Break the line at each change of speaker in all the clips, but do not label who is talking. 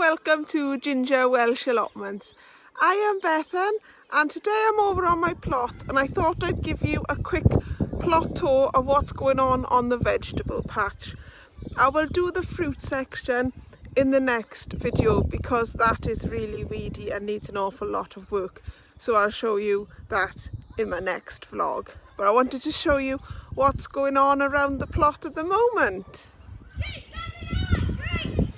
welcome to Ginger Welsh Allotments. I am Bethan and today I'm over on my plot and I thought I'd give you a quick plot tour of what's going on the vegetable patch. I will do the fruit section in the next video because that is really weedy and needs an awful lot of work. So I'll show you that in my next vlog. But I wanted to show you what's going on around the plot at the moment.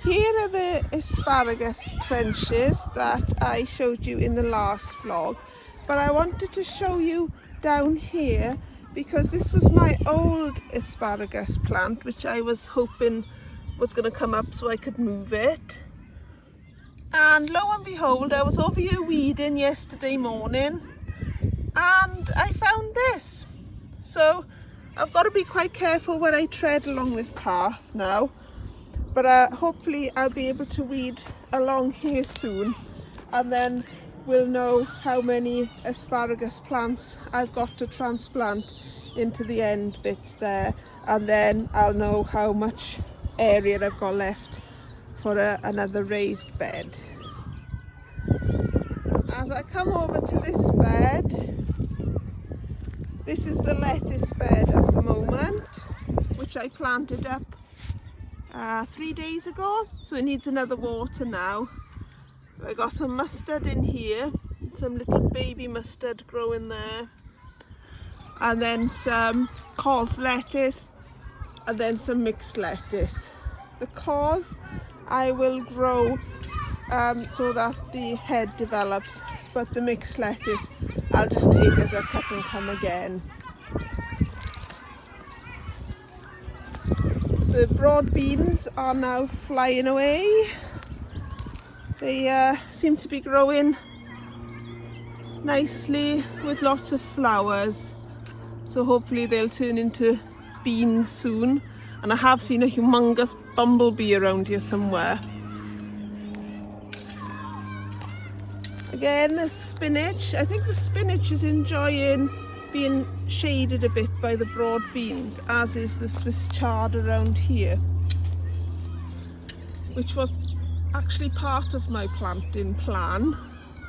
Here are the asparagus trenches that I showed you in the last vlog, but I wanted to show you down here because this was my old asparagus plant which I was hoping was going to come up so I could move it. And lo and behold, I was over here weeding yesterday morning and I found this. So I've got to be quite careful when I tread along this path now. But hopefully I'll be able to weed along here soon and then we'll know how many asparagus plants I've got to transplant into the end bits there, and then I'll know how much area I've got left for another raised bed. As I come over to this bed, this is the lettuce bed at the moment, which I planted up 3 days ago, so it needs another water now. I got some mustard in here, some little baby mustard growing there, and then some cos lettuce, and then some mixed lettuce. The cos I will grow so that the head develops, but the mixed lettuce I'll just take as a cut and come again. The broad beans are now flying away. They seem to be growing nicely with lots of flowers. So hopefully they'll turn into beans soon. And I have seen a humongous bumblebee around here somewhere. Again, the spinach. I think the spinach is enjoying being shaded a bit by the broad beans, as is the Swiss chard around here, which was actually part of my planting plan,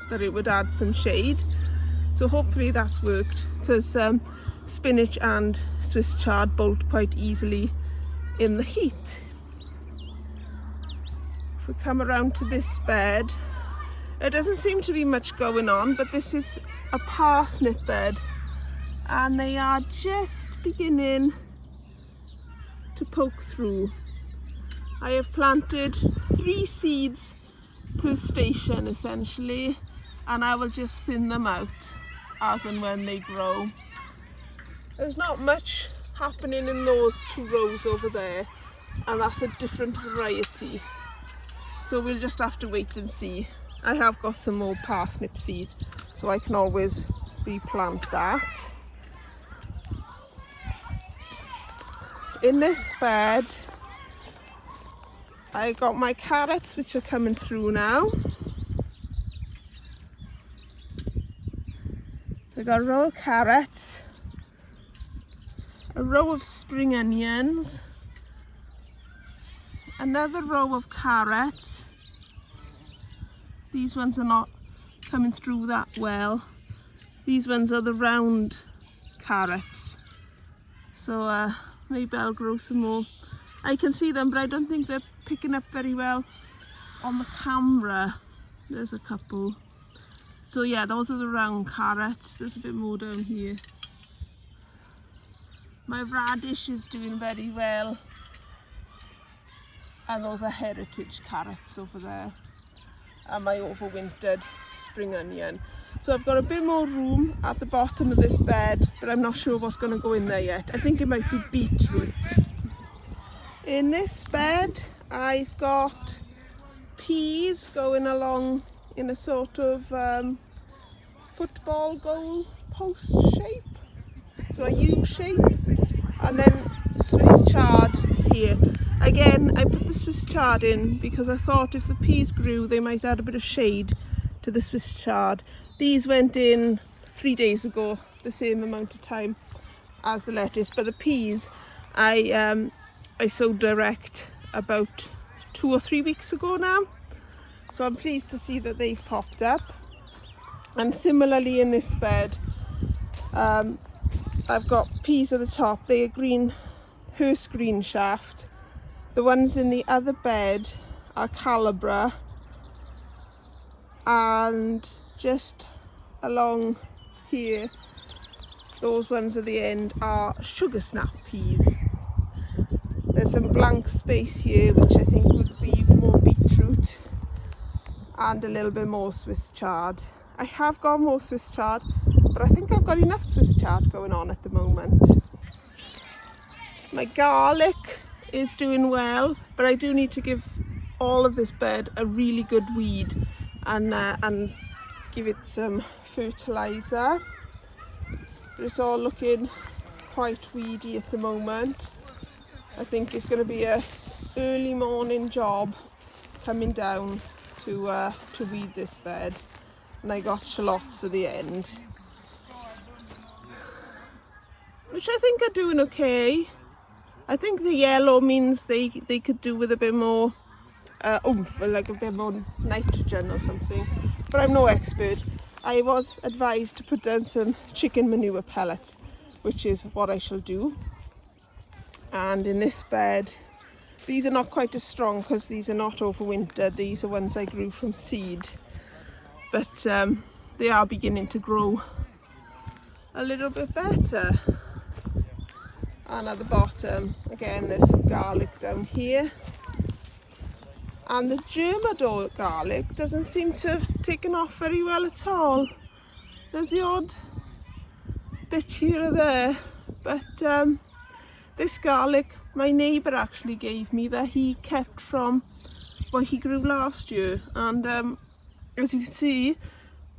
that it would add some shade. So hopefully that's worked, because spinach and Swiss chard bolt quite easily in the heat. If we come around to this bed, there doesn't seem to be much going on, but this is a parsnip bed and they are just beginning to poke through. I have planted 3 seeds per station essentially, and I will just thin them out as and when they grow. There's not much happening in those 2 rows over there, and that's a different variety, so we'll just have to wait and see. I have got some more parsnip seed, so I can always replant that. In this bed I got my carrots, which are coming through now. So I got a row of carrots, a row of spring onions, another row of carrots. These ones are not coming through that well. These ones are the round carrots. So maybe I'll grow some more. I can see them, but I don't think they're picking up very well on the camera. There's a couple. So yeah, those are the round carrots. There's a bit more down here. My radish is doing very well. And those are heritage carrots over there. And my overwintered spring onion. So I've got a bit more room at the bottom of this bed, but I'm not sure what's going to go in there yet. I think it might be beetroots. In this bed I've got peas going along in a sort of football goal post shape, so a U shape, and then Swiss chard here. Again, I put the Swiss chard in because I thought if the peas grew they might add a bit of shade to the Swiss chard. These went in 3 days ago, the same amount of time as the lettuce, but the peas I sowed direct about 2 or 3 weeks ago now. So I'm pleased to see that they've popped up. And similarly in this bed, I've got peas at the top. They are green, hearse green shaft. The ones in the other bed are Calibra, and just along here, those ones at the end are sugar snap peas. There's some blank space here which I think would be more beetroot and a little bit more Swiss chard. I have got more Swiss chard, but I think I've got enough Swiss chard going on at the moment. My garlic is doing well, but I do need to give all of this bed a really good weed and give it some fertilizer. It's all looking quite weedy at the moment. I think it's going to be a early morning job coming down to weed this bed, and I got shallots at the end, which I think are doing okay. I think the yellow means they could do with a bit more oomph, like a bit more nitrogen or something, but I'm no expert. I was advised to put down some chicken manure pellets, which is what I shall do. And in this bed, these are not quite as strong because these are not overwintered. These are ones I grew from seed, but they are beginning to grow a little bit better. And at the bottom, again, there's some garlic down here. And the Germador garlic doesn't seem to have taken off very well at all. There's the odd bit here or there, but this garlic my neighbour actually gave me, that he kept from what he grew last year, and as you can see,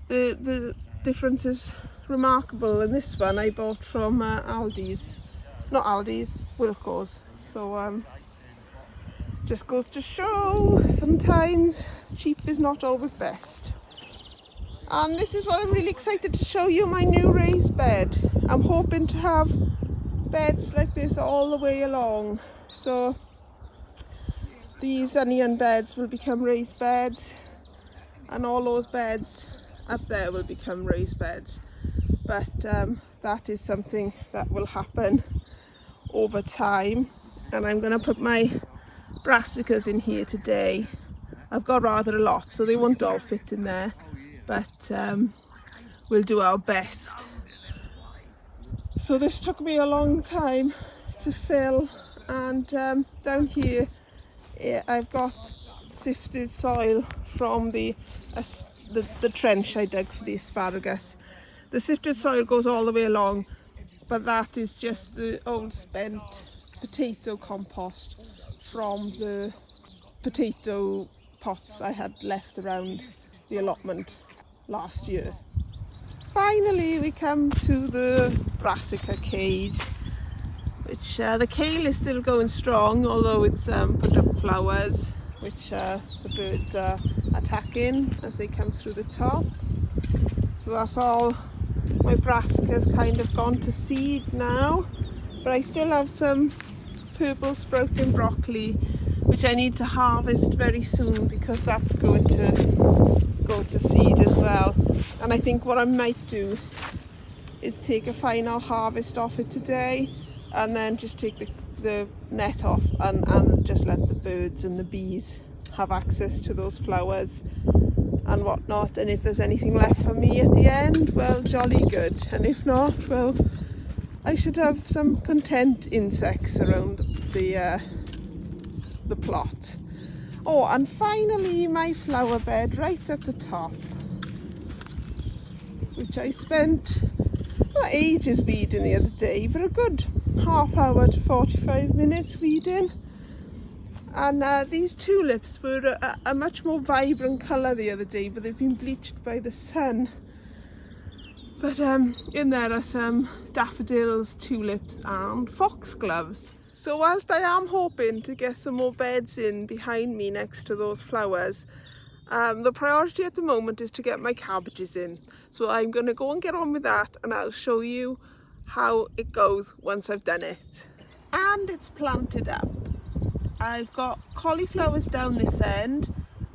the difference is remarkable. And this one I bought from Aldi's, not Aldi's, Wilko's. So just goes to show sometimes cheap is not always best. And this is what I'm really excited to show you, my new raised bed. I'm hoping to have beds like this all the way along. So these onion beds will become raised beds, and all those beds up there will become raised beds. But that is something that will happen over time. And I'm going to put my brassicas in here today. I've got rather a lot, so they won't all fit in there, but we'll do our best. So this took me a long time to fill, and down here I've got sifted soil from the trench I dug for the asparagus. The sifted soil goes all the way along, but that is just the old spent potato compost from the potato pots I had left around the allotment last year. Finally we come to the brassica cage, which the kale is still going strong, although it's put up flowers which the birds are attacking as they come through the top. So that's all my brassicas kind of gone to seed now, but I still have some purple sprouting broccoli which I need to harvest very soon, because that's going to go to seed as well. And I think what I might do is take a final harvest off it today, and then just take the net off and just let the birds and the bees have access to those flowers and whatnot. And if there's anything left for me at the end, well, jolly good. And if not, well, I should have some content insects around the plot. Oh, and finally my flower bed right at the top, which I spent not ages weeding the other day, but a good half hour to 45 minutes weeding. And these tulips were a much more vibrant colour the other day, but they've been bleached by the sun. But in there are some daffodils, tulips and foxgloves. So whilst I am hoping to get some more beds in behind me next to those flowers, the priority at the moment is to get my cabbages in. So I'm going to go and get on with that, and I'll show you how it goes once I've done it. And it's planted up. I've got cauliflowers down this end,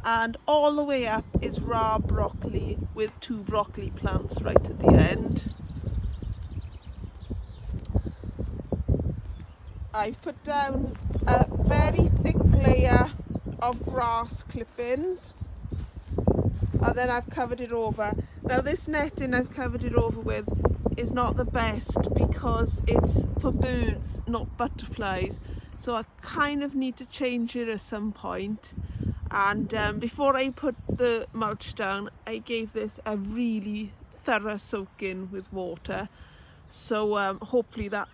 and all the way up is raw broccoli with 2 broccoli plants right at the end. I've put down a very thick layer of grass clippings, and then I've covered it over. Now this netting I've covered it over with is not the best because it's for birds, not butterflies, so I kind of need to change it at some point. And before I put the mulch down, I gave this a really thorough soaking with water, so hopefully that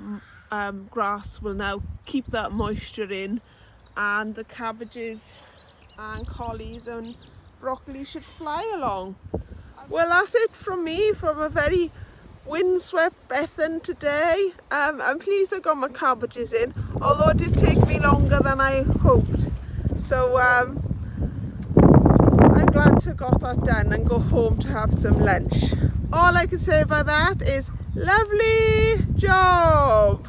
grass will now keep that moisture in, and the cabbages and collies and broccoli should fly along. Well, that's it from me, from a very windswept Bethan today. I'm pleased I got my cabbages in, although it did take me longer than I hoped. So I'm glad to have got that done and go home to have some lunch. All I can say about that is lovely job.